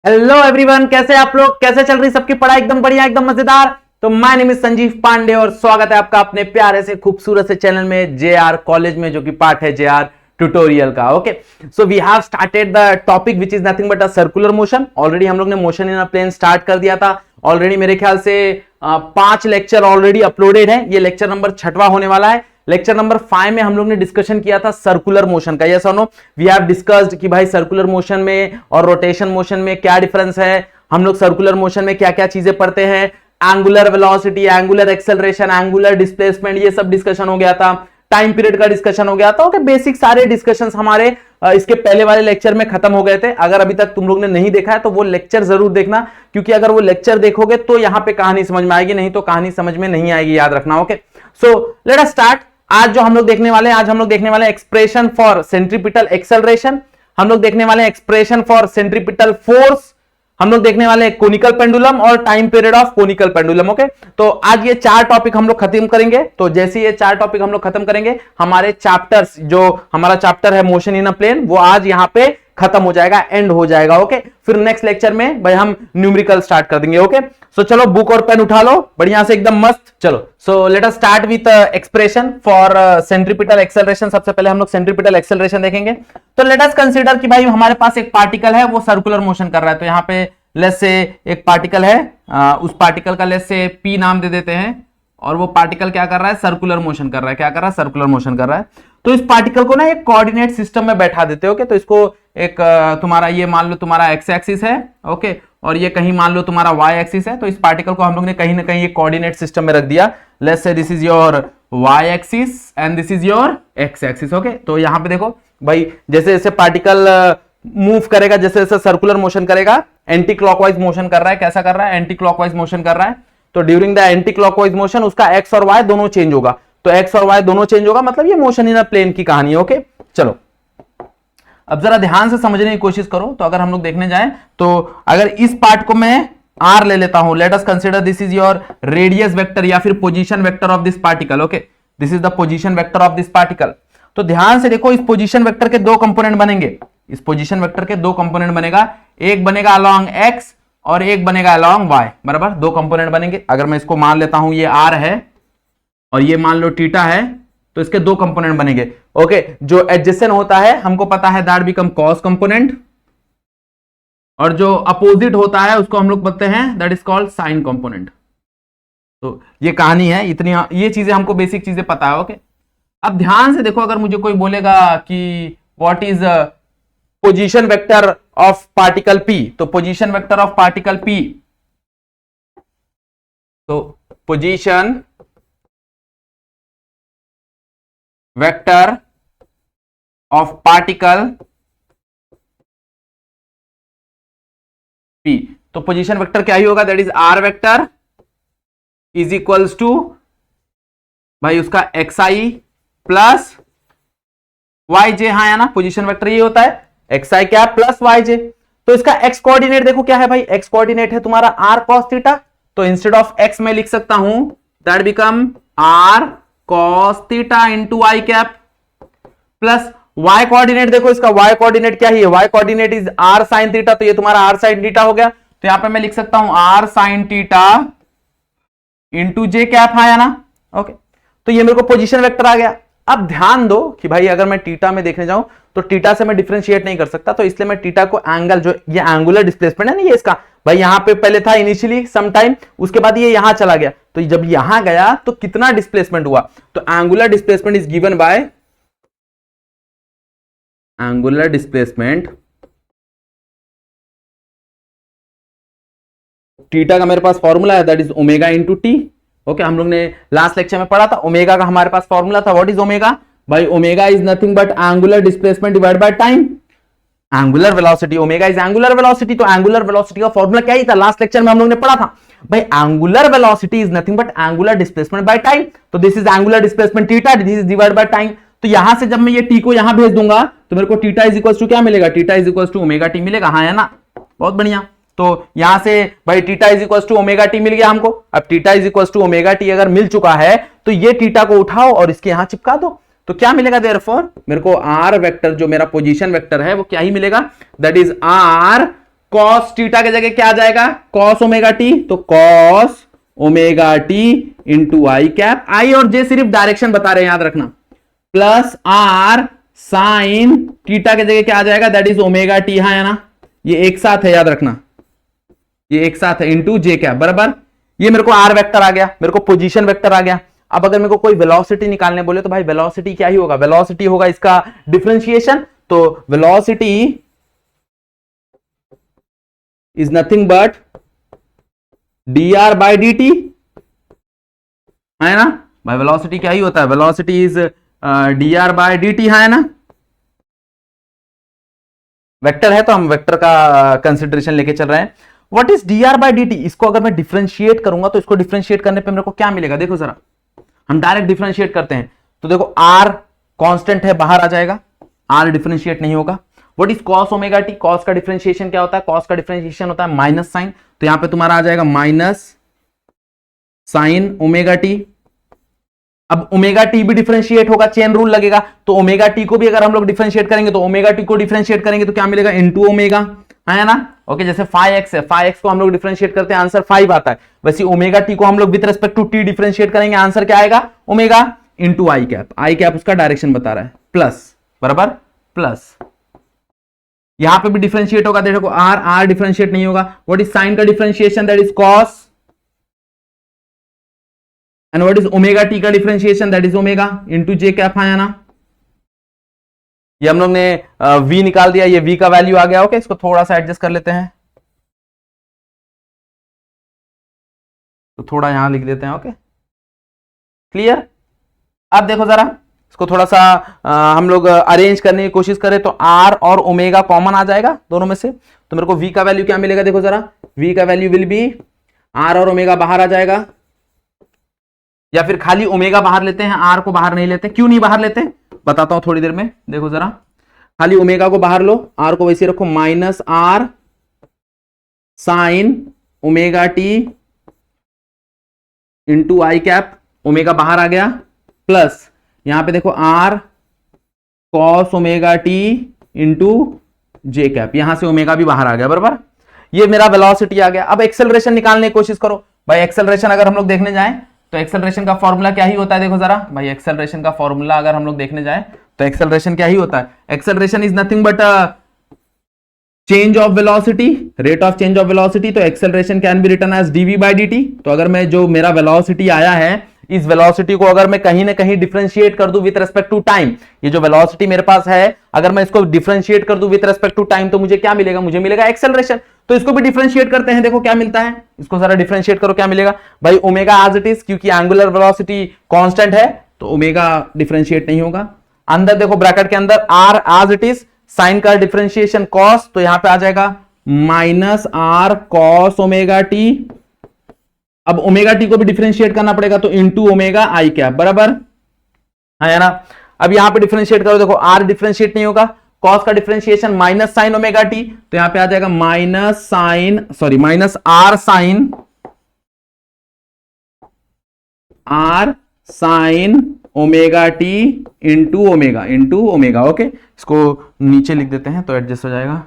Hello everyone, कैसे आप लोग? कैसे चल रही सबकी पढ़ाई? एकदम बढ़िया, एकदम मजेदार। तो my name is Sanjeev Pandey और स्वागत है आपका अपने प्यारे से खूबसूरत से चैनल में जेआर कॉलेज में, जो कि पार्ट है जेआर ट्यूटोरियल का। Okay, so we have started the topic which is nothing but a circular motion. Already हम लोग ने motion in a plane start कर दिया था। ऑलरेडी मेरे ख्याल से 5 लेक्चर ऑलरेडी अपलोडेड है। ये लेक्चर नंबर 6वां होने वाला है। लेक्चर नंबर 5 में हम लोग ने डिस्कशन किया था सर्कुलर मोशन का। यस और नो? वी हैव डिस्कस्ड कि भाई सर्कुलर मोशन में और रोटेशन मोशन में क्या डिफरेंस है। हम लोग सर्कुलर मोशन में क्या क्या चीजें पढ़ते हैं, angular velocity, angular acceleration, angular displacement, ये सब डिस्कशन हो गया था। टाइम पीरियड का डिस्कशन हो गया था। ओके, बेसिक सारे डिस्कशंस हमारे इसके पहले वाले लेक्चर में खत्म हो गए थे। अगर अभी तक तुम लोग ने नहीं देखा है तो वो लेक्चर जरूर देखना, क्योंकि अगर वो लेक्चर देखोगे तो यहां पे कहानी समझ में आएगी, नहीं तो कहानी समझ में नहीं आएगी, याद रखना। Okay, so let us start. आज जो हम लोग देखने वाले हैं, आज हम लोग देखने वाले हैं एक्सप्रेशन फॉर सेंट्रीपिटल एक्सेलरेशन, हम लोग देखने वाले हैं एक्सप्रेशन फॉर सेंट्रीपिटल फोर्स, हम लोग देखने वाले हैं कोनिकल पेंडुलम और time period of conical pendulum. Okay, तो आज ये 4 टॉपिक हम लोग खत्म करेंगे। तो जैसे ये 4 टॉपिक हम लोग खत्म करेंगे, हमारे चैप्टर्स, जो हमारा चैप्टर है मोशन इन अ प्लेन, वो आज यहां पे खत्म हो जाएगा, एंड हो जाएगा। ओके, फिर नेक्स्ट लेक्चर में भाई हम न्यूमेरिकल स्टार्ट कर देंगे। ओके, सो चलो बुक और पेन उठा लो बढ़िया से, एकदम मस्त। चलो, so let us start with expression for centripetal acceleration. सबसे पहले हम लोग सेंट्रीपिटल एक्सेलरेशन देखेंगे। तो लेट अस कंसीडर कि भाई हमारे पास एक पार्टिकल है, वो सर्कुलर मोशन कर रहा है। तो यहां पे लेट्स से एक पार्टिकल है, उस पार्टिकल का लेट्स से पी नाम दे देते हैं, और वो पार्टिकल क्या कर रहा है? सर्कुलर मोशन कर रहा है। क्या कर रहा है? सर्कुलर मोशन कर रहा है। तो इस पार्टिकल को ना एक कोऑर्डिनेट सिस्टम में बैठा देते हो। तो इसको एक तुम्हारा ये मान लो तुम्हारा एक्स एक्सिस है, ओके, और ये कहीं मान लो तुम्हारा वाई एक्सिस है। तो इस पार्टिकल को हम लोग ने कहीं ना कहीं एक कोऑर्डिनेट सिस्टम में रख दिया। Let's say this is your Y axis and this is your X axis. Okay, तो यहां पे देखो भाई, जैसे जैसे पार्टिकल मूव करेगा, जैसे जैसे सर्कुलर मोशन करेगा, एंटी क्लॉकवाइज मोशन कर रहा है। कैसा कर रहा है? एंटी क्लॉकवाइज मोशन कर रहा है। तो during the anti clockwise motion उसका एक्स और वाई दोनों चेंज होगा। तो एक्स और वाई दोनों चेंज होगा, मतलब ये मोशन इन अ प्लेन की कहानी है। ओके, चलो अब जरा ध्यान से समझने की कोशिश करो। तो अगर हम लोग देखने जाएं, तो अगर इस पार्ट को मैं आर ले लेता हूं, let us consider this is your radius vector या फिर position vector of this particle. Okay, this is the position vector of this particle. तो ध्यान से देखो, इस पोजीशन वेक्टर के 2 कंपोनेंट बनेंगे। इस पोजीशन वेक्टर के 2 कंपोनेंट बनेगा, एक बनेगा अलोंग एक्स और एक बनेगा अलोंग वाई। बराबर, 2 कंपोनेंट बनेंगे। अगर मैं इसको मान लेता हूं ये आर है और ये मान लो थीटा है, तो इसके 2 कंपोनेंट बनेंगे। ओके, जो एडजेसेंट होता है हमको पता है दैट बिकम कॉस कंपोनेंट, और जो अपोजिट होता है उसको हम लोग बोलते हैं that is called sign component. तो ये कहानी है, इतनी ये चीजें हमको बेसिक चीजें पता है। ओके, अब ध्यान से देखो, अगर मुझे कोई बोलेगा कि what is position vector of particle P, तो position vector of particle P, तो position vector of particle P, तो पोजीशन वेक्टर क्या ही होगा? That is R vector is equals to भाई उसका xi प्लस वाई जे। हाँ, या ना, पोजीशन वेक्टर ये होता है xi क्या प्लस वाई जे। तो इसका x कोऑर्डिनेट देखो क्या है भाई? x कोऑर्डिनेट है तुम्हारा r cos थीटा। तो इंस्टेड ऑफ x मैं लिख सकता हूं that become r cos theta into I cap, plus y coordinate देखो, इसका y कोऑर्डिनेट क्या है? y coordinate is r sin theta. तो ये तुम्हारा r sin थीटा हो गया। तो यहां पे मैं लिख सकता हूं r sin theta into J cap. हाँ या ना? ओके, तो ये मेरे को पोजीशन वेक्टर आ गया। अब ध्यान दो कि भाई अगर मैं थीटा में देखने जाऊं तो थीटा से मैं डिफरेंशिएट नहीं कर सकता, तो इसलिए मैं थीटा को एंगल, जो ये एंगुलर डिस्प्लेसमेंट है ना, ये इसका भाई यहां पे पहले था इनिशियली सम टाइम, उसके बाद ये यहां चला गया। तो जब यहां गया तो कितना डिस्प्लेसमेंट हुआ? तो angular displacement is given by angular displacement, theta का मेरे पास फॉर्मूला है that is omega into T. Okay, हम लोग ने लास्ट लेक्चर में पढ़ा था ओमेगा का हमारे पास फॉर्मूला था। What is omega? भाई omega is nothing but angular displacement divide by time, angular velocity. Omega is angular velocity. तो एंगुलर वेलोसिटी का फॉर्मूला क्या ही था? लास्ट लेक्चर में हम लोग ने पढ़ा था भाई angular velocity is nothing but angular displacement by time. तो this is angular displacement theta, this is divide by time. तो यहां से जब मैं ये टी को यहां भेज दूंगा तो मेरे को थीटा इज इक्वल्स टू क्या मिलेगा? Theta is equals to omega T मिलेगा। हाँ है ना? बहुत बढ़िया। तो यहां से भाई theta is equals to omega T मिल गया हमको। अब theta is equals to omega T अगर मिल चुका है तो ये थीटा को उठाओ और इसके यहां चिपका दो। तो क्या मिलेगा? देयरफॉर मेरे को आर वेक्टर, जो मेरा पोजीशन वेक्टर है, वो क्या ही मिलेगा? That is R cos theta की जगह क्या आ जाएगा, कॉस ओमेगा टी, तो cos omega T into I cap, I और जे सिर्फ डायरेक्शन बता रहे हैं याद रखना, प्लस आर साइन थीटा की जगह क्या आ जाएगा, दैट इज ओमेगा टी, है ना, ये एक साथ है याद रखना, ये एक साथ है, इंटू जे कैप बराबर, ये मेरे को आर वेक्टर आ गया, मेरे को पोजीशन वेक्टर आ गया। अब अगर मेरे को कोई वेलोसिटी निकालने बोले तो भाई वेलोसिटी क्या ही होगा, वेलोसिटी होगा इसका डिफरेंशिएशन, तो velocity is nothing but dr by dt, है ना भाई, वेलोसिटी क्या ही होता है, velocity is dr by dt, है ना, वेक्टर है तो हम वेक्टर का कंसिडरेशन लेके चल रहे हैं। What is dr by dt, इसको अगर मैं डिफरेंशिएट करूंगा तो इसको डिफरेंशिएट करने पे मेरे को क्या मिलेगा, देखो जरा, हम डायरेक्ट डिफरेंशिएट करते हैं तो देखो r कांस्टेंट है, बाहर आ जाएगा, r डिफरेंशिएट नहीं होगा। What is cos omega T, cos का डिफरेंशिएशन क्या होता है, cos का डिफरेंशिएशन होता है माइनस साइन, तो यहां पे तुम्हारा आ जाएगा माइनस साइन ओमेगा टी। अब ओमेगा टी भी डिफरेंशिएट होगा, चेन रूल लगेगा, तो ओमेगा टी को भी अगर हम लोग डिफरेंशिएट करेंगे तो ओमेगा टी को डिफरेंशिएट करेंगे तो क्या मिलेगा, इनटू ओमेगा, है ना। ओके, जैसे फाइव एक्स है, फाइव एक्स को हम लोग डिफरेंशिएट करते हैं, आंसर 5 आता है, वैसे ओमेगा टी को हम लोग with respect to T differentiate करेंगे, आंसर क्या आएगा, omega into I cap, I cap उसका डायरेक्शन बता रहा है, प्लस बराबर प्लस, यहां पे भी डिफरेंशिएट होगा, देखो आर, आर डिफरेंशिएट नहीं होगा। व्हाट इज साइन का differentiation, that is cos, and what is omega T का differentiation, that is omega into J cap, है ना। ये हम लोग ने v निकाल दिया, ये v का वैल्यू आ गया। ओके, इसको थोड़ा सा एडजस्ट कर लेते हैं, तो थोड़ा यहां लिख देते हैं। Okay, clear. अब देखो जरा, इसको थोड़ा सा हम लोग अरेंज करने की कोशिश करें तो r और ओमेगा कॉमन आ जाएगा दोनों में से, तो मेरे को v का वैल्यू क्या मिलेगा, देखो जरा, v का वैल्यू विल बी, r और ओमेगा बाहर आ जाएगा, या फिर खाली ओमेगा बाहर लेते हैं, r को बाहर नहीं लेते। क्यों नहीं बाहर लेते बताता हूं थोड़ी देर में, देखो जरा, खाली ओमेगा को बाहर लो, r को वैसे रखो, minus r sine omega T into I cap, omega बाहर आ गया, प्लस यहां पे देखो r cos omega T into J cap, यहां से ओमेगा भी बाहर आ गया बराबर, ये मेरा वेलोसिटी आ गया। अब एक्सेलरेशन निकालने की कोशिश करो भाई, एक्सेलरेशन अगर हम लोग देखने जाएं तो एक्सेलरेशन का फॉर्मूला क्या ही होता है, देखो जरा भाई, एक्सेलरेशन का फॉर्मूला अगर हम लोग देखने जाएं तो एक्सेलरेशन क्या ही होता है, acceleration is nothing but change of velocity, rate of change of velocity, तो acceleration can be written as dv by dt। तो अगर मैं जो मेरा वेलोसिटी आया है, इस वेलोसिटी को अगर मैं कहीं ना कहीं डिफरेंशिएट कर दूं विद रिस्पेक्ट टू टाइम, ये जो वेलोसिटी मेरे पास है अगर मैं इसको डिफरेंशिएट कर दूं विद रिस्पेक्ट टू टाइम, तो मुझे क्या मिलेगा, मुझे मिलेगा एक्सेलरेशन। तो इसको भी डिफरेंशिएट करते हैं, देखो क्या मिलता है, इसको जरा डिफरेंशिएट करो, क्या मिलेगा भाई, ओमेगा एज इट इज, क्योंकि एंगुलर वेलोसिटी कांस्टेंट है तो ओमेगा डिफरेंशिएट नहीं होगा। अंदर देखो ब्रैकेट के अंदर r as it is, sine का डिफरेंशिएशन cos, तो यहां पे आ जाएगा minus r cos omega T. अब ओमेगा टी को भी डिफरेंशिएट करना पड़ेगा, तो इंटू ओमेगा आई कैप बराबर, है ना। अब यहां पे डिफरेंशिएट करो, देखो r डिफरेंशिएट नहीं होगा, cos का differentiation minus sine omega T, तो यहां पे आ जाएगा minus sine, sorry minus r sine, r sine omega T into omega. Okay, इसको नीचे लिख देते हैं तो एडजस्ट हो जाएगा।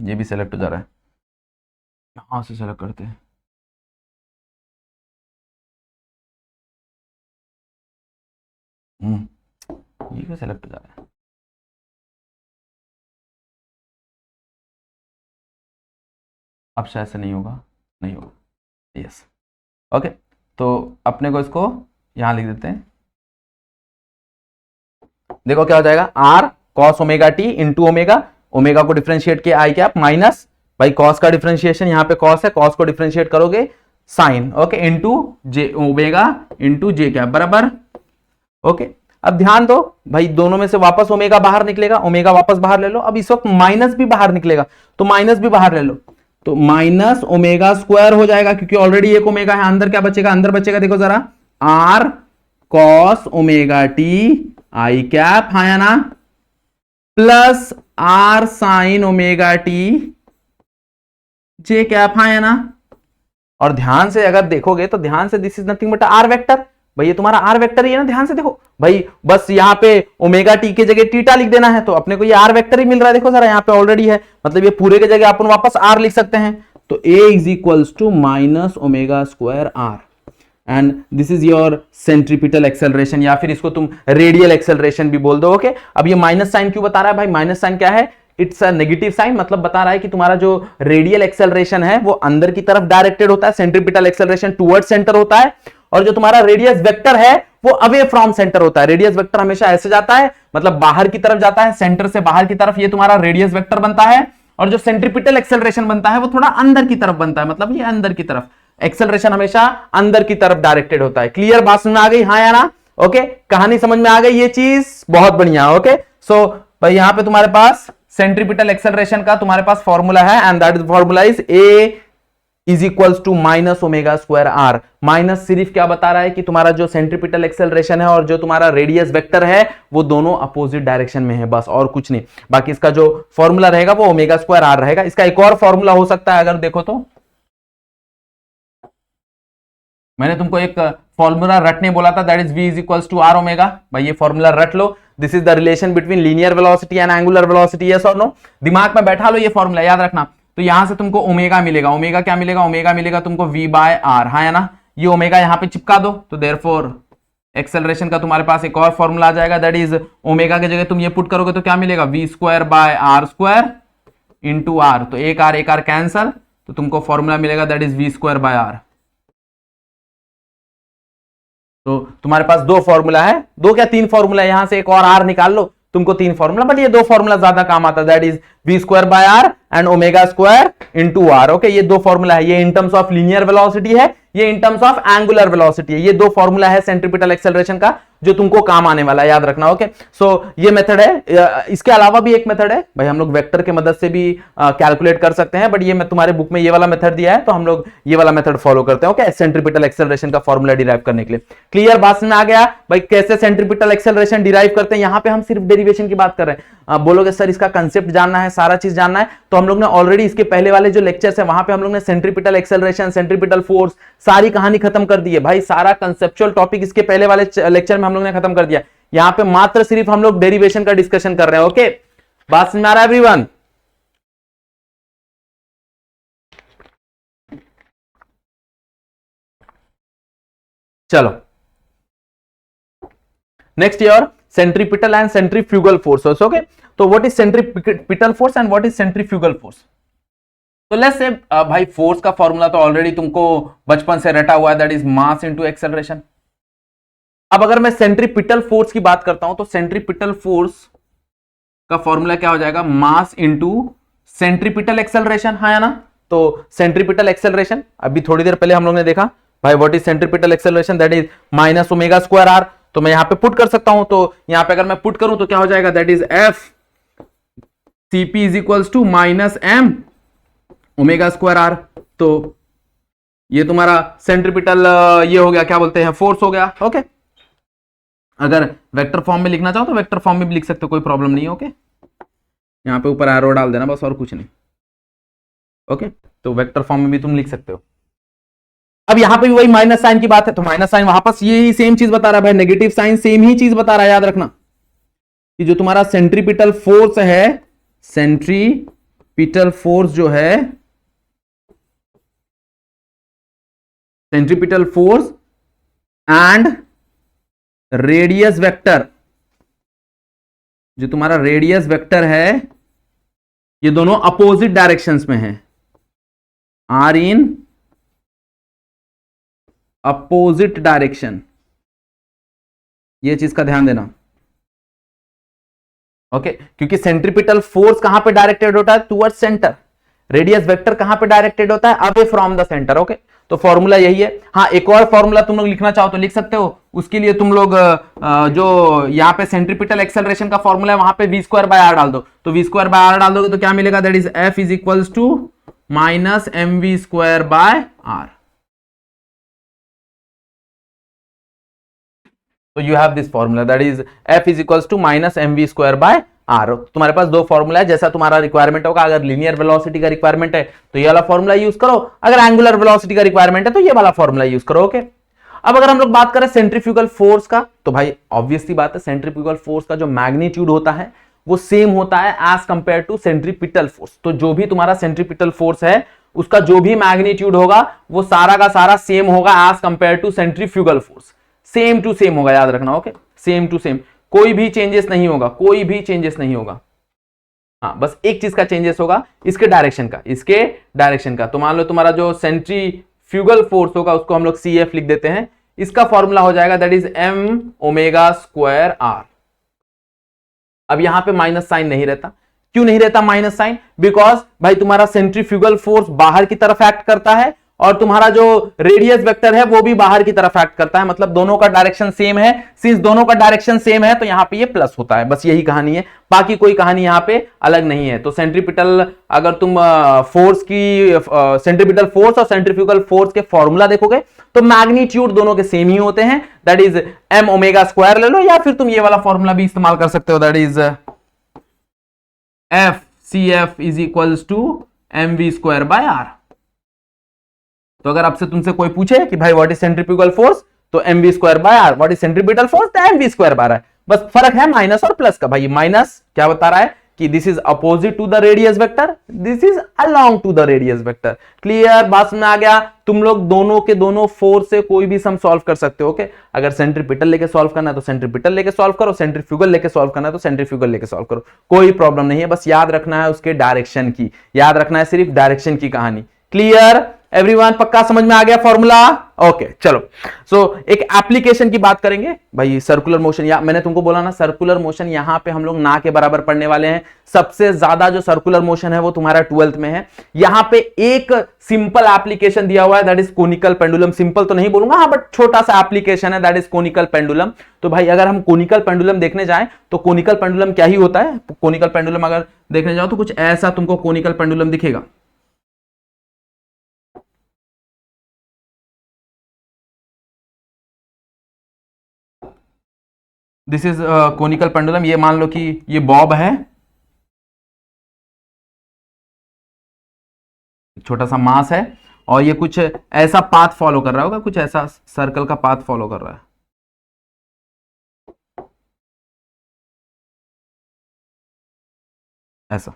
ये भी सेलेक्ट हो जा रहा है, यहां से सेलेक्ट करते हैं। ये भी सेलेक्ट हो जा रहा है, अब शायद से नहीं होगा, नहीं होगा, यस। ओके, तो अपने को इसको यहां लिख देते हैं, देखो क्या हो जाएगा, r cos omega T into omega, omega को डिफरेंशिएट किया आई कैप, माइनस भाई cos का डिफरेंशिएशन यहां पे cos है, cos को डिफरेंशिएट करोगे साइन, ओके, इंटू जे ओमेगा इंटू जे कैप बराबर। ओके, अब ध्यान दो भाई, दोनों में से वापस ओमेगा बाहर निकलेगा, ओमेगा वापस बाहर ले लो। अब इस वक्त माइनस भी बाहर निकलेगा, तो माइनस भी बाहर ले लो, तो माइनस ओमेगा स्क्वायर हो जाएगा, क्योंकि ऑलरेडी एक ओमेगा है, अंदर क्या बचेगा, अंदर बचेगा देखो जरा R cos omega T I cap, हाँ या ना, plus R sine omega T J cap, हाँ या ना। और ध्यान से अगर देखोगे तो ध्यान से this is nothing but R vector. भाई ये तुम्हारा आर वेक्टर ही है ना, ध्यान से देखो भाई, बस यहां पे ओमेगा टी की जगह टीटा लिख देना है तो अपने को ये आर वेक्टर ही मिल रहा है। देखो जरा यहां पे ऑलरेडी है, मतलब ये पूरे की जगह अपन वापस आर लिख सकते हैं। तो A is equals to minus omega square R and this is your centripetal acceleration, या फिर इसको तुम रेडियल एक्सेलरेशन भी बोल दो। ओके, अब ये माइनस साइन क्यों बता रहा है भाई? माइनस साइन क्या है? इट्स अ नेगेटिव साइन, मतलब बता रहा है कि तुम्हारा जो रेडियल एक्सेलरेशन है वो अंदर की तरफ डायरेक्टेड होता है, सेंट्रीपिटल एक्सेलरेशन टुवर्ड सेंटर होता है, और जो तुम्हारा रेडियस वेक्टर है वो अवे फ्रॉम सेंटर होता है। रेडियस वेक्टर हमेशा ऐसे जाता है, मतलब बाहर की तरफ जाता है, सेंटर से बाहर की तरफ, ये तुम्हारा रेडियस वेक्टर बनता है। और जो सेंट्रीपिटल एक्सेलरेशन बनता है वो थोड़ा अंदर की तरफ बनता है, मतलब ये अंदर की तरफ, एक्सेलरेशन हमेशा अंदर की तरफ डायरेक्टेड होता है। क्लियर बात समझ में आ गई, हाँ या ना? ओके, कहानी समझ में आ गई ये चीज, बहुत बढ़िया। ओके, सो भाई यहां पे तुम्हारे पास सेंट्रीपिटल एक्सेलरेशन का तुम्हारे पास फॉर्मूला है and that is formula is A is equals to minus omega square R. Minus सिर्फ क्या बता रहा है कि तुम्हारा जो सेंट्रीपिटल एक्सेलरेशन है और जो तुम्हारा रेडियस वेक्टर है वो दोनों अपोजिट डायरेक्शन में है, बस और कुछ नहीं। बाकी इसका जो फॉर्मूला रहेगा वो ओमेगा स्क्वायर आर रहेगा। इसका एक और फॉर्मूला हो सकता है, अगर देखो तो मैंने तुमको एक फॉर्मूला रटने बोला था, that is v is equals to R omega. भाई ये फॉर्मूला रट लो, this is the relation between linear velocity and angular velocity, yes और नो? दिमाग में बैठा लो, ये फॉर्मूला याद रखना। तो यहां से तुमको ओमेगा मिलेगा, ओमेगा क्या मिलेगा? ओमेगा मिलेगा तुमको v बाय आर, हाँ या ना? ये ओमेगा यहां पे चिपका दो, तो देयरफॉर एक्सेलरेशन का तुम्हारे पास एक और फॉर्मूला आ जाएगा, दैट इज ओमेगा की जगह तुम ये पुट करोगे तो क्या मिलेगा? v square by R square into R, तो एक आर कैंसल, तो तुमको फॉर्मूला मिलेगा that is v square by R. तो तुम्हारे पास दो फॉर्मूला है, दो क्या तीन फॉर्मूला है, यहां से एक और आर निकाल लो, तुमको तीन फॉर्मूला, बट ये दो फॉर्मूला ज्यादा काम आता है, that is v square by R and omega square into R. Okay, ये दो फॉर्मूला है, ये in terms of linear velocity है, ये in terms of angular velocity है। ये दो फॉर्मूला है सेंट्रीपिटल एक्सेलरेशन का जो तुमको काम आने वाला है, याद रखना। ओके, सो ये मेथड है। इसके अलावा भी एक मेथड है भाई, हम लोग वेक्टर के मदद से भी कैलकुलेट कर सकते हैं, बट ये मैं तुम्हारे बुक में ये वाला मेथड दिया है तो हम लोग ये वाला मेथड फॉलो करते हैं। ओके, सेंट्रीपिटल एक्सेलरेशन का फॉर्मूला डिराइव करने के लिए। क्लियर बात में आ गया भाई, कैसे सेंट्रीपिटल एक्सेलरेशन डिराइव करते हैं? यहां पे हम सिर्फ डेरिवेशन की बात कर रहे हैं। बोलोगे सर इसका कंसेप्ट जानना है, सारा चीज जानना है, तो हम लोग ने ऑलरेडी इसके पहले वाले जो लेक्चर्स है वहां पे हम लोग ने सेंट्रीपिटल एक्सेलरेशन, सेंट्रीपिटल फोर्स, सारी कहानी खत्म कर दी है भाई। सारा कंसेप्चुअल टॉपिक इसके पहले वाले लेक्चर में हम लोग ने खत्म कर दिया। यहां पे मात्र सिर्फ हम लोग डेरिवेशन का डिस्कशन कर रहे हैं। ओके, बात समझ में आ रहा है एवरीवन? चलो next your centripetal and centrifugal forces. Okay, तो what is centripetal force and what is centrifugal force? तो लेट्स से भाई फोर्स का फॉर्मूला तो ऑलरेडी तुमको बचपन से रटा हुआ है, that is mass into acceleration. अब अगर मैं सेंट्रीपिटल फोर्स की बात करता हूं तो सेंट्रीपिटल फोर्स का फॉर्मूला क्या हो जाएगा? मास इनटू सेंट्रीपिटल एक्सेलरेशन, हाँ या ना? तो सेंट्रीपिटल एक्सेलरेशन अभी थोड़ी देर पहले हम लोग ने देखा भाई, what is centripetal acceleration? That is minus omega square R. तो मैं यहां पे पुट कर सकता हूं, तो यहां पे अगर मैं पुट करूं तो क्या हो जाएगा? That is F CP is equals to minus M omega square R. तो ये तुम्हारा सेंट्रीपिटल ये हो गया, क्या बोलते हैं, फोर्स हो गया। ओके, अगर वेक्टर फॉर्म में लिखना चाहो तो वेक्टर फॉर्म में भी लिख सकते हो, कोई प्रॉब्लम नहीं है। ओके, यहां पे ऊपर एरो डाल देना बस, और कुछ नहीं। ओके, तो वेक्टर फॉर्म में भी तुम लिख सकते हो। अब यहां पे भी वही माइनस साइन की बात है, तो माइनस साइन वहां पर यही सेम चीज बता रहा है भाई, नेगेटिव साइन सेम ही चीज बता रहा है। याद रखना कि जो तुम्हारा सेंट्रीपिटल फोर्स है, सेंट्रीपिटल फोर्स जो है, centripetal force and radius vector, जो तुम्हारा रेडियस वेक्टर है, ये दोनों अपोजिट डायरेक्शंस में है, आर इन अपोजिट डायरेक्शन। ये चीज का ध्यान देना। ओके, क्योंकि सेंट्रीपिटल फोर्स कहां पे डायरेक्टेड होता है? Towards centre. रेडियस वेक्टर कहां पे डायरेक्टेड होता है? Away from the centre. Okay, तो फॉर्मूला यही है। हाँ, एक और फॉर्मूला तुम लोग लिखना चाहो तो लिख सकते हो। उसके लिए तुम लोग जो यहाँ पे सेंट्रीपिटल एक्सेलरेशन का फॉर्मूला है वहां पे v स्क्वायर बाय आर डाल दो। तो v स्क्वायर बाय आर डाल दोगे तो क्या मिलेगा? That is f is equals to minus mv square by R. तो you have this formula that is F is equals to minus mv square by R. तुम्हारे पास दो फॉर्मूला है, जैसा तुम्हारा रिक्वायरमेंट होगा। अगर लीनियर वेलोसिटी का रिक्वायरमेंट है तो ये वाला फॉर्मूला यूज करो, अगर एंगुलर वेलोसिटी का रिक्वायरमेंट है तो ये वाला फॉर्मूला यूज करो। ओके, अब अगर हम लोग बात करें सेंट्रीफ्यूगल फोर्स का, तो भाई ऑब्वियसली बात है सेंट्रीफ्यूगल फोर्स का जो मैग्नीट्यूड होता है वो सेम होता है as compare to centripetal force. तो जो भी तुम्हारा सेंट्रीपिटल फोर्स है उसका जो भी मैग्नीट्यूड होगा वो सारा का सारा सेम होगा as compare to centrifugal force, same to same होगा, याद रखना। ओके, सेम टू सेम, कोई भी चेंजेस नहीं होगा, कोई भी चेंजेस नहीं होगा। हाँ, बस एक चीज का चेंजेस होगा, इसके डायरेक्शन का, इसके डायरेक्शन का। तो मान लो तुम्हारा जो सेंट्रीफ्यूगल फोर्स होगा उसको हम लोग CF लिख देते हैं, इसका फॉर्मूला हो जाएगा that is m omega square r। अब यहां पे माइनस साइन नहीं रहता। क्यों नहीं रहता माइनस साइन? बिकॉज भाई तुम्हारा सेंट्रीफ्यूगल फोर्स बाहर की तरफ एक्ट करता है और तुम्हारा जो रेडियस वेक्टर है वो भी बाहर की तरफ एक्ट करता है, मतलब दोनों का डायरेक्शन सेम है। सिंस दोनों का डायरेक्शन सेम है तो यहां पे ये प्लस होता है, बस यही कहानी है, बाकी कोई कहानी यहां पे अलग नहीं है। तो सेंट्रीपिटल, अगर तुम फोर्स की सेंट्रीपिटल फोर्स और सेंट्रीफ्यूगल फोर्स के फॉर्मूला देखोगे तो मैग्नीट्यूड दोनों के सेम ही होते हैं, that is m omega square ले लो, या फिर तुम ये वाला फॉर्मूला भी इस्तेमाल कर सकते हो, that is F CF is equals to mv square by r। तो अगर आपसे तुमसे कोई पूछे कि भाई व्हाट इज सेंट्रीफ्यूगल फोर्स, तो mv square by r, what is centripetal force, तो mv स्क्वायर बाय r। बस फर्क है माइनस और प्लस का। भाई माइनस क्या बता रहा है कि this is opposite to the radius vector, this is along to the radius vector. Clear, बात में आ गया? तुम लोग दोनों के दोनों फोर्स से कोई भी सम सॉल्व कर सकते हो। ओके, अगर सेंट्रीपिटल लेके सॉल्व करना है तो सेंट्रीपिटल लेके सॉल्व करो, सेंट्रीफ्यूगल लेके सॉल्व करना है तो सेंट्रीफ्यूगल लेके सॉल्व करो, कोई प्रॉब्लम नहीं है। बस याद रखना है उसके डायरेक्शन की, याद रखना है सिर्फ डायरेक्शन की कहानी। क्लियर एवरीवन, पक्का समझ में आ गया फॉर्मूला? ओके, चलो। सो एक एप्लीकेशन की बात करेंगे भाई, सर्कुलर मोशन, या मैंने तुमको बोला ना सर्कुलर मोशन यहां पे हम लोग ना के बराबर पढ़ने वाले हैं। सबसे ज्यादा जो सर्कुलर मोशन है वो तुम्हारा 12th में है। यहां पे एक सिंपल एप्लीकेशन दिया हुआ है that is conical pendulum. Simple तो नहीं बोलूंगा, हाँ, बट छोटा सा एप्लीकेशन है दैट इज कोनिकल पेंडुलम। तो भाई अगर हम कोनिकल पेंडुलम देखने जाएं तो कोनिकल पेंडुलम क्या ही होता है? कोनिकल पेंडुलम अगर देखने जाओ तो कुछ ऐसा तुमको कोनिकल पेंडुलम दिखेगा। This is conical pendulum. ये मान लो कि ये बॉब है, छोटा सा मास है, और ये कुछ ऐसा पाथ फॉलो कर रहा होगा, कुछ ऐसा सर्कल का पाथ फॉलो कर रहा है, ऐसा।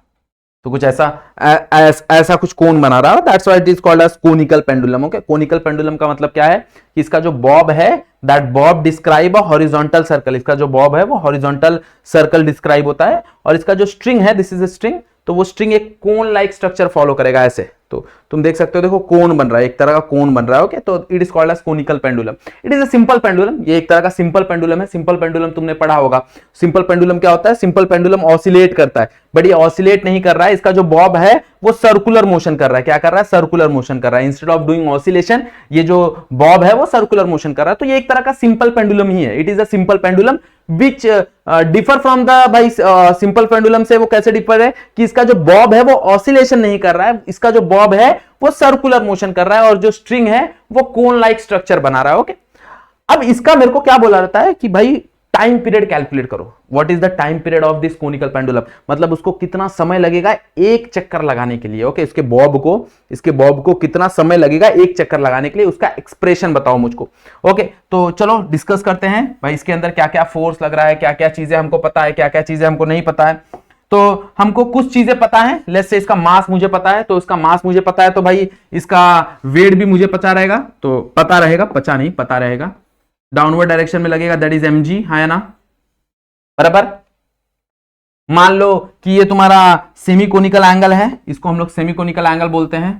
तो कुछ ऐसा कुछ कोन बना रहा है, that's why it is called as conical pendulum. Okay, conical pendulum का मतलब क्या है कि इसका जो बॉब है that bob describe a horizontal circle. इसका जो बॉब है वो हॉरिजॉन्टल सर्कल डिस्क्राइब होता है, और इसका जो स्ट्रिंग है दिस इज अ स्ट्रिंग, तो वो स्ट्रिंग एक कोन लाइक स्ट्रक्चर फॉलो करेगा ऐसे। तो तुम देख सकते हो, देखो कोन बन रहा है, एक तरह का कोन बन रहा है। ओके, तो it is called as conical pendulum. It is a simple pendulum, ये एक तरह का सिंपल पेंडुलम है। सिंपल पेंडुलम तुमने पढ़ा होगा। सिंपल पेंडुलम क्या होता है? सिंपल पेंडुलम ऑसिलेट करता है, बट ये ऑसिलेट नहीं कर रहा है, इसका जो बॉब है वो सर्कुलर मोशन कर रहा है। क्या कर रहा है? सर्कुलर मोशन कर रहा है। इंस्टेड ऑफ डूइंग ऑसिलेशन, ये जो बॉब है वो सर्कुलर मोशन कर रहा है। तो ये एक तरह का सिंपल पेंडुलम ही है। It is a simple pendulum which differ from the, भाई सिंपल पेंडुलम से वो कैसे डिफर है कि इसका जो बॉब है वो ऑसिलेशन नहीं कर रहा है, इसका जो बॉब है वो सर्कुलर मोशन कर रहा है, और जो स्ट्रिंग है वो कोन लाइक स्ट्रक्चर बना रहा है। ओके, अब इसका मेरे को क्या बोला जाता है कि भाई टाइम पीरियड कैलकुलेट करो। What is the time period of this conical pendulum, मतलब उसको कितना समय लगेगा एक चक्कर लगाने के लिए। ओके, इसके बॉब को कितना समय लगेगा एक चक्कर लगाने के लिए, उसका एक्सप्रेशन बताओ मुझको। ओके, तो चलो डिस्कस करते हैं भाई, इसके अंदर क्या क्या फोर्स लग रहा है, क्या क्या चीजें हमको पता है, क्या क्या चीजें हमको नहीं पता है। तो हमको कुछ चीजें पता है, लेट्स से इसका मास मुझे पता है, तो इसका मास मुझे पता है, तो भाई इसका वेट भी मुझे पता रहेगा, तो पता रहेगा, पता नहीं पता रहेगा, डाउनवर्ड डायरेक्शन में लगेगा, दैट इज mg, है ना, बराबर। मान लो कि ये तुम्हारा सेमीकोनिकल एंगल है, इसको हम लोग सेमीकोनिकल एंगल बोलते हैं।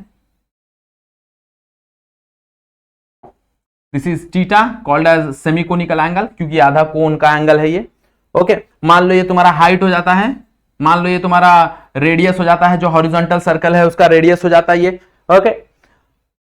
This is theta called as semiconical angle, क्योंकि आधा कोन का एंगल है ये। ओके, मान लो ये तुम्हारा हाइट हो जाता है, मान लो ये तुम्हारा रेडियस हो जाता है, जो हॉरिजॉन्टल सर्कल है उसका रेडियस हो जाता है ये। ओके,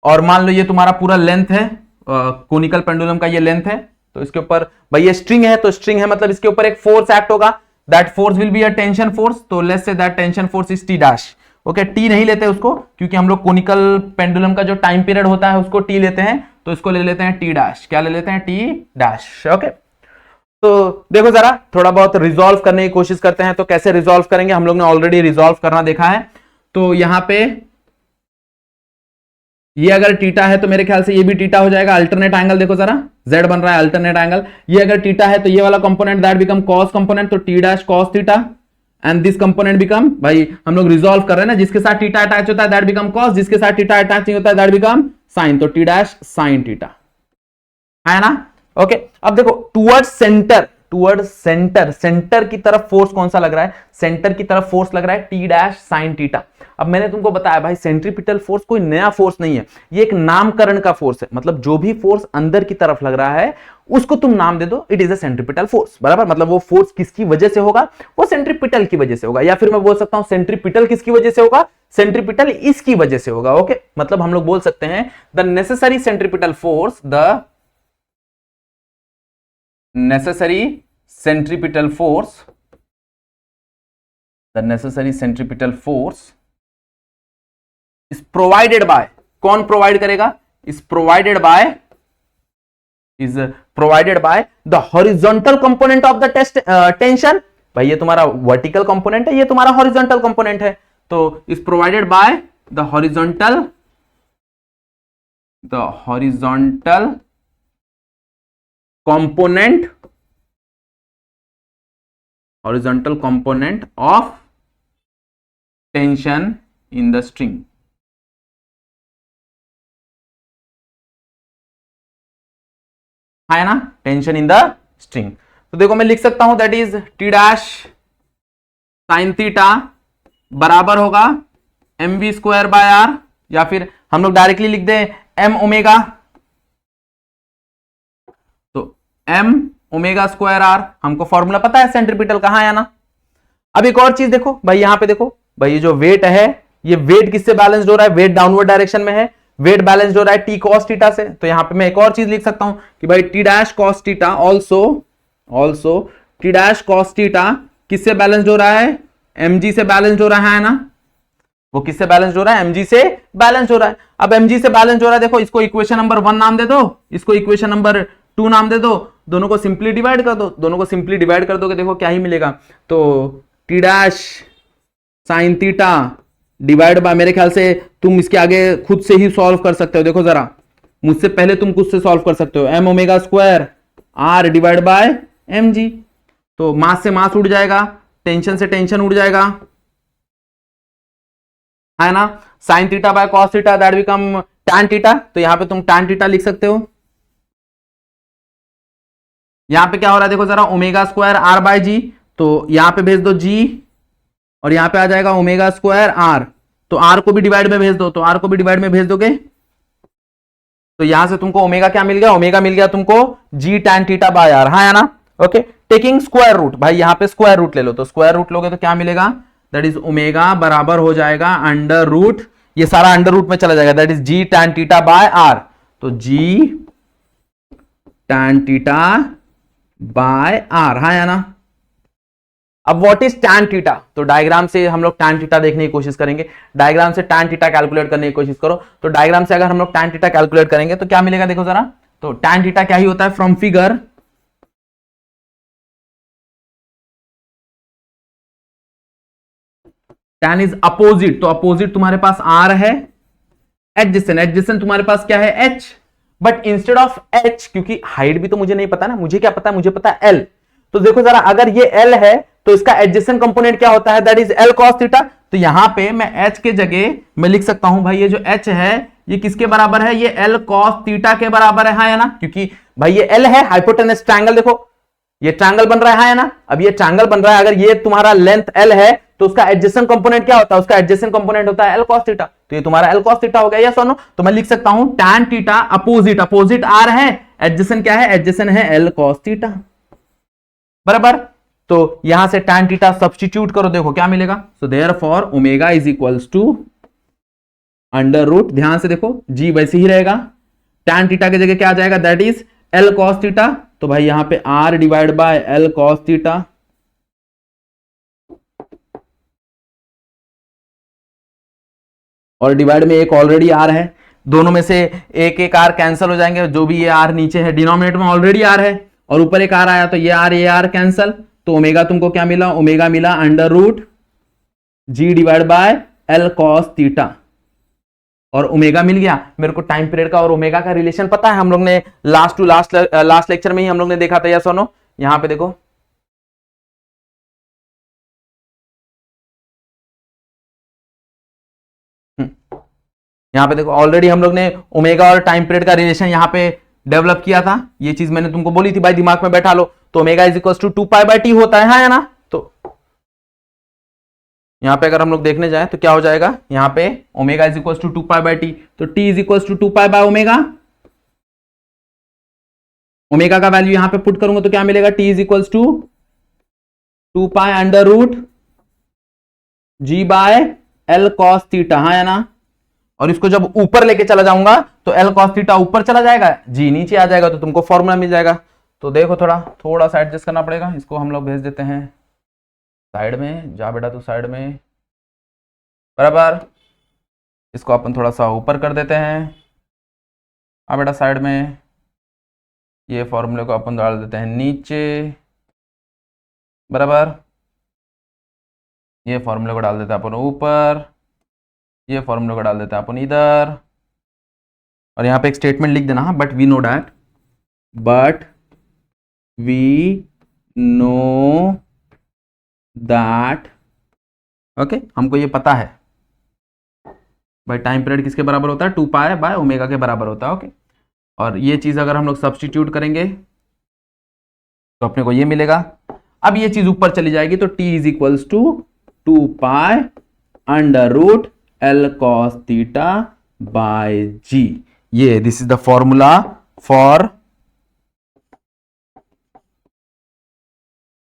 और मान लो ये तुम्हारा पूरा लेंथ है, कोनिकल पेंडुलम का ये लेंथ है, तो इसके ऊपर भाई ये स्ट्रिंग है, तो स्ट्रिंग है मतलब इसके ऊपर एक फोर्स एक्ट होगा, that force will be a tension force, तो let's say that tension force is T dash. Okay, T नहीं लेते उसको, क्योंकि हम लोग कोनिकल पेंडुलम का जो टाइम पीरियड होता है उसको टी लेते हैं, तो इसको ले लेते हैं टी डैश। क्या ले लेते हैं? T dash. ओके, तो देखो जरा थोड़ा बहुत रिजॉल्व करने की कोशिश करते हैं। तो कैसे रिजॉल्व करेंगे, हम लोग ने ऑलरेडी रिजॉल्व करना देखा है। तो यहां पे ये अगर टीटा है तो मेरे ख्याल से ये भी टीटा हो जाएगा। अल्टरनेट एंगल देखो जरा, जेड बन रहा है अल्टरनेट एंगल। ये अगर टीटा है तो ये वाला component that become cos component, तो T dash cos theta and this component become, भाई हम लोग रिजॉल्व कर रहे हैं ना, जिसके साथ टीटा अटैच होता है दैट बिकम कॉस, जिसके साथ टीटा अटैच नहीं होता है दैट बिकम साइन, तो टी डैश साइन टीटा है ना। ओके, अब देखो towards centre, towards centre, centre की तरफ फोर्स कौन सा लग रहा है, सेंटर की तरफ फोर्स लग रहा है टी डैश साइन टीटा। अब मैंने तुमको बताया भाई सेंट्रीपिटल फोर्स कोई नया फोर्स नहीं है, ये एक नामकरण का फोर्स है। मतलब जो भी फोर्स अंदर की तरफ लग रहा है उसको तुम नाम दे दो, it is a centripetal force, बराबर। मतलब वो फोर्स किसकी वजह से होगा, वो सेंट्रीपिटल की वजह से होगा, या फिर मैं बोल सकता हूं सेंट्रीपिटल किसकी वजह से होगा, सेंट्रीपिटल इसकी वजह से होगा। ओके, मतलब हम लोग बोल सकते हैं the necessary centripetal force, the necessary centripetal force, the necessary centripetal force is provided by, कौन प्रोवाइड करेगा, is provided by the horizontal component of the tension। भाई ये तुम्हारा वर्टिकल कंपोनेंट है, ये तुम्हारा हॉरिजॉन्टल कंपोनेंट है, तो is provided by the horizontal component of tension in the string। है ना, टेंशन इन द स्ट्रिंग। तो देखो मैं लिख सकता हूं that is T dash sine theta बराबर होगा M V square by R, या फिर हम लोग डायरेक्टली लिख दें एम ओमेगा, तो एम ओमेगा स्क्वायर आर। हमको फॉर्मूला पता है सेंट्रीपिटल कहां है ना। अब एक और चीज देखो भाई, यहां पे देखो भाई, ये जो वेट है, ये वेट किससे बैलेंस्ड हो रहा है, वेट डाउनवर्ड डायरेक्शन में है, वेट बैलेंस्ड हो रहा है टी कॉस थीटा से। तो यहां पे मैं एक और चीज लिख सकता हूं कि भाई T dash cos theta also T dash cos theta किससे बैलेंस्ड हो रहा है, एमजी से बैलेंस्ड हो रहा है ना। वो किससे बैलेंस्ड हो रहा है, एमजी से बैलेंस्ड हो रहा है। अब एमजी से बैलेंस्ड हो रहा है, देखो इसको इक्वेशन नंबर 1 नाम दे दो, इसको इक्वेशन नंबर 2 नाम दे दो, दोनों को सिंपली डिवाइड कर दो, दोनों को सिंपली डिवाइड कर दोगे देखो क्या ही मिलेगा। तो T dash sine theta divide by, मेरे ख्याल से तुम इसके आगे खुद से ही सॉल्व कर सकते हो, देखो जरा मुझसे पहले तुम खुद से सॉल्व कर सकते हो, M omega square R divide by M G. तो मास से मास उड़ जाएगा, टेंशन से टेंशन उड़ जाएगा, है ना। Sine theta by cos theta that become tan theta, तो यहां पे तुम टैन थीटा लिख सकते हो। यहां पे क्या हो रहा है देखो जरा, ओमेगा स्क्वायर आर बाय जी, तो यहां पे भेज दो जी, और यहां पे आ जाएगा ओमेगा स्क्वायर आर, तो आर को भी डिवाइड में भेज दो, तो आर को भी डिवाइड में भेज दोगे, तो यहां से तुमको ओमेगा क्या मिल गया, ओमेगा मिल गया तुमको जी टैन थीटा बाय आर, हाँ है ना। ओके, टेकिंग स्क्वायर रूट, भाई यहां पे स्क्वायर रूट ले लो, तो स्क्वायर रूट लोगे तो क्या मिलेगा, दैट इज ओमेगा बराबर हो जाएगा अंडर रूट, ये सारा अंडर रूट में चला जाएगा, that is G tan theta by R, तो G tan theta by R, हाँ है ना। अब व्हाट इज टैन थीटा, तो डायग्राम से हम लोग टैन थीटा देखने की कोशिश करेंगे, डायग्राम से टैन थीटा कैलकुलेट करने की कोशिश करो। तो डायग्राम से अगर हम लोग टैन थीटा कैलकुलेट करेंगे तो क्या मिलेगा देखो जरा, तो टैन थीटा क्या ही होता है, from figure tan is opposite, तो अपोजिट तुम्हारे पास आर है, एडजेसेंट तुम्हारे पास क्या है H, but instead of H, क्योंकि हाइट भी तो मुझे नहीं पता ना, मुझे क्या पता है, मुझे पता है एल। तो देखो जरा अगर ये एल है तो इसका एडजेसेंट कंपोनेंट क्या होता है, that is L cos theta. तो यहां पे मैं एच के जगह मैं लिख सकता हूं भाई ये जो एच है ये किसके बराबर है, ये एल कॉस थीटा के बराबर है, हाँ है ना। क्योंकि भाई ये एल है, हाइपोटेनस ट्रायंगल, देखो ये ट्रायंगल बन रहा है, हाँ है ना। अब ये ट्रायंगल बन रहा है, अगर ये तुम्हारा लेंथ एल है तो उसका एडजेसेंट कंपोनेंट क्या होता है, उसका एडजेसेंट कंपोनेंट होता है एल कॉस थीटा, तो ये तुम्हारा एल कॉस थीटा हो गया, यस और नो। तो मैं लिख सकता हूं tan theta opposite, opposite are है, एडजेसेंट क्या है, एडजेसेंट है एल कॉस थीटा, बराबर। तो यहां से टैन थीटा सब्स्टिट्यूट करो, देखो क्या मिलेगा, so therefore omega is equals to under root, ध्यान से देखो जी वैसे ही रहेगा, टैन थीटा की जगह क्या आ जाएगा, that is L cos theta, तो भाई यहां पे R divide by L cos theta, और डिवाइड में एक ऑलरेडी आर है, दोनों में से एक एक आर कैंसिल हो जाएंगे, जो भी ये आर नीचे है डिनोमिनेटर में ऑलरेडी आर है, और ऊपर एक आर आया तो ये आर कैंसल, तो ओमेगा तुमको क्या मिला, ओमेगा मिला under root G divide by L cos theta, और ओमेगा मिल गया मेरे को। टाइम पीरियड का और ओमेगा का रिलेशन पता है, हम लोग ने लास्ट लेक्चर में ही हम लोग ने देखा था, यस और नो। यहां पे देखो यहां पे देखो ऑलरेडी हम लोग ने ओमेगा और टाइम पीरियड का रिलेशन यहां पे डेवलप किया था। ये चीज मैंने तुमको बोली थी भाई, दिमाग में बैठा लो। तो omega is equal to 2π/t होता है, हाँ या ना। तो यहां पे अगर हम लोग देखने जाए तो क्या हो जाएगा, यहां पे omega is equal to 2π/t, तो t इज इक्वल टू 2π/ओमेगा। ओमेगा का वैल्यू यहां पे पुट करूंगा तो क्या मिलेगा, t is equal to 2π under root G by L cos theta, हाँ या ना। और इसको जब ऊपर लेके चला जाऊंगा तो एल कॉस थीटा ऊपर चला जाएगा, जी नीचे आ जाएगा, तो तुमको फॉर्मूला मिल जाएगा। तो देखो थोड़ा सा एडजस्ट करना पड़ेगा। इसको हम लोग भेज देते हैं साइड में, जा बेटा तू साइड में, बराबर। इसको अपन थोड़ा सा ऊपर कर देते हैं, हाँ बेटा साइड में। ये फॉर्मूले को अपन डाल देते हैं नीचे, बराबर। ये फॉर्मूले को डाल देते हैं अपन ऊपर, ये फॉर्मूले को डाल देते हैं अपन इधर, और यहाँ पे एक स्टेटमेंट लिख देना, but we know that, okay, हमको ये पता है भाई टाइम पीरियड किसके बराबर होता है, 2π/ओमेगा के बराबर होता है, ओके। और ये चीज अगर हम लोग सब्स्टिट्यूट करेंगे तो अपने को ये मिलेगा। अब ये चीज ऊपर चली जाएगी तो t is equals to 2π under root L cos theta by G. ये this is the formula for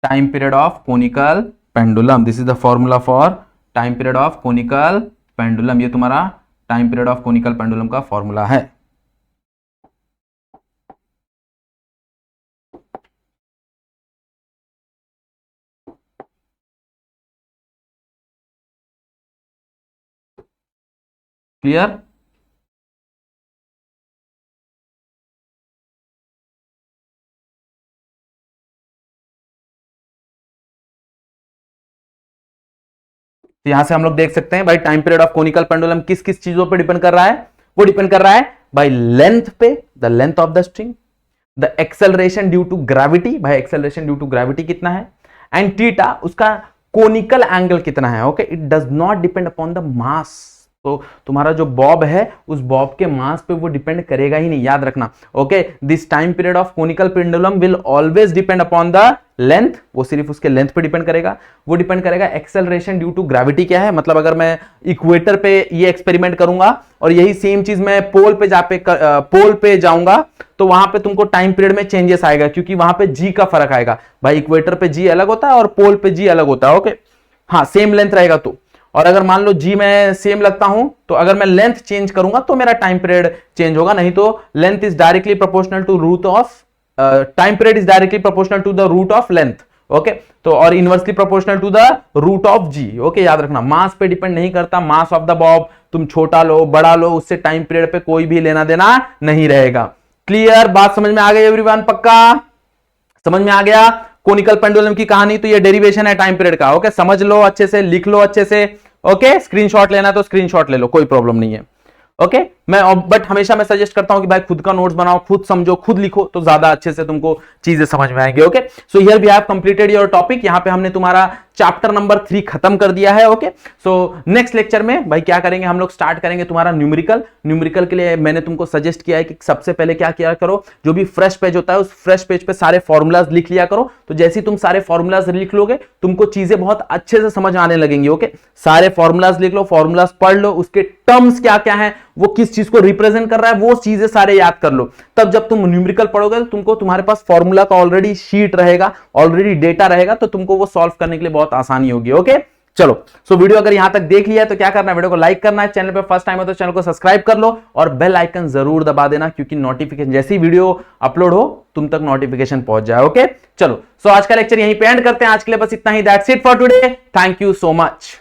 time period of conical pendulum. This is the formula for time period of conical pendulum. ये तुम्हारा time period of conical pendulum का formula है। Clear? तो यहां से हम लोग देख सकते हैं भाई time period of conical pendulum किस किस चीजों पे डिपेंड कर रहा है। वो डिपेंड कर रहा है भाई लेंथ पे, the length of the string, the acceleration due to gravity, भाई एक्सेलरेशन ड्यू टू ग्रेविटी कितना है, एंड थीटा उसका कोनिकल एंगल कितना है। Okay, it does not depend upon the mass. तो तुम्हारा जो बॉब है उस बॉब के मास पे वो डिपेंड करेगा ही नहीं, याद रखना। Okay, this time period of conical pendulum will always depend upon the length. वो सिर्फ उसके लेंथ पे डिपेंड करेगा। वो डिपेंड करेगा एक्सेलरेशन ड्यू टू ग्रेविटी क्या है, मतलब अगर मैं इक्वेटर पे ये एक्सपेरिमेंट करूंगा और यही सेम चीज मैं पोल पे जाऊंगा तो वहां पे तुमको टाइम पीरियड में चेंजेस आएगा, क्योंकि वहां पे जी का फर्क आएगा। भाई इक्वेटर पे जी अलग होता है और पोल पे जी अलग होता है। ओके, हाँ सेम लेंथ रहेगा तो। और अगर मान लो जी मैं सेम लगता हूं तो अगर मैं लेंथ चेंज करूंगा तो मेरा टाइम पीरियड चेंज होगा, नहीं तो length is directly proportional to root of time period is directly proportional to the root of length. Okay, तो और inversely proportional to the root of G. Okay, याद रखना मास पे डिपेंड नहीं करता, मास ऑफ द बॉब तुम छोटा लो बड़ा लो उससे टाइम पीरियड पे कोई भी लेना देना नहीं रहेगा। क्लियर? बात समझ में आ गई एवरीवन? पक्का समझ में आ गया कोनिकल पेंडुलम की कहानी? तो ये डेरिवेशन है टाइम पीरियड का। ओके, समझ लो अच्छे से, लिख लो अच्छे से। ओके, स्क्रीनशॉट लेना तो स्क्रीनशॉट ले लो, कोई प्रॉब्लम नहीं है। ओके, बट हमेशा मैं सजेस्ट करता हूं कि भाई खुद का नोट्स बनाओ, खुद समझो, खुद लिखो, तो ज्यादा अच्छे से तुमको चीजें समझ में आएंगे। Okay, so here we have completed your topic. यहां पे हमने तुम्हारा चैप्टर नंबर 3 खत्म कर दिया है। ओके, सो नेक्स्ट लेक्चर में भाई क्या करेंगे हम लोग, स्टार्ट करेंगे तुम्हारा न्यूमेरिकल के लिए मैंने तुमको सजेस्ट किया है कि सबसे पहले क्या किया करो, जो भी फ्रेश पेज होता है उस फ्रेश पेज पे सारे फॉर्मूलाज लिख लिया करो। तो जैसे ही तुम सारे फॉर्मूलाज लिख लोगे तुमको चीजें बहुत अच्छे से समझ आने लगेंगी। ओके, सारे फॉर्मूलाज लिख लो, फॉर्मूलाज पढ़ लो, उसके टर्म्स क्या क्या है, वो किस चीज को रिप्रेजेंट कर रहा है, वो चीजें सारे याद कर लो। तब जब तुम न्यूमेरिकल पढ़ोगे तो तुमको तुम्हारे पास फॉर्मूला का ऑलरेडी शीट रहेगा, ऑलरेडी डेटा रहेगा, तो तुमको वो सॉल्व करने के लिए बहुत आसानी होगी। ओके, चलो, सो वीडियो अगर यहां तक देख लिया है तो क्या करना है, वीडियो को लाइक करना है, चैनल पे फर्स्ट टाइम हो तो चैनल को सब्सक्राइब कर लो और बेल आइकन जरूर दबा देना, क्योंकि नोटिफिकेशन जैसी वीडियो अपलोड हो तुम तक नोटिफिकेशन पहुंच जाए। ओके, चलो, सो आज का लेक्चर यहीं पे एंड करते हैं। आज के लिए बस इतना ही। That's it for today. Thank you so much.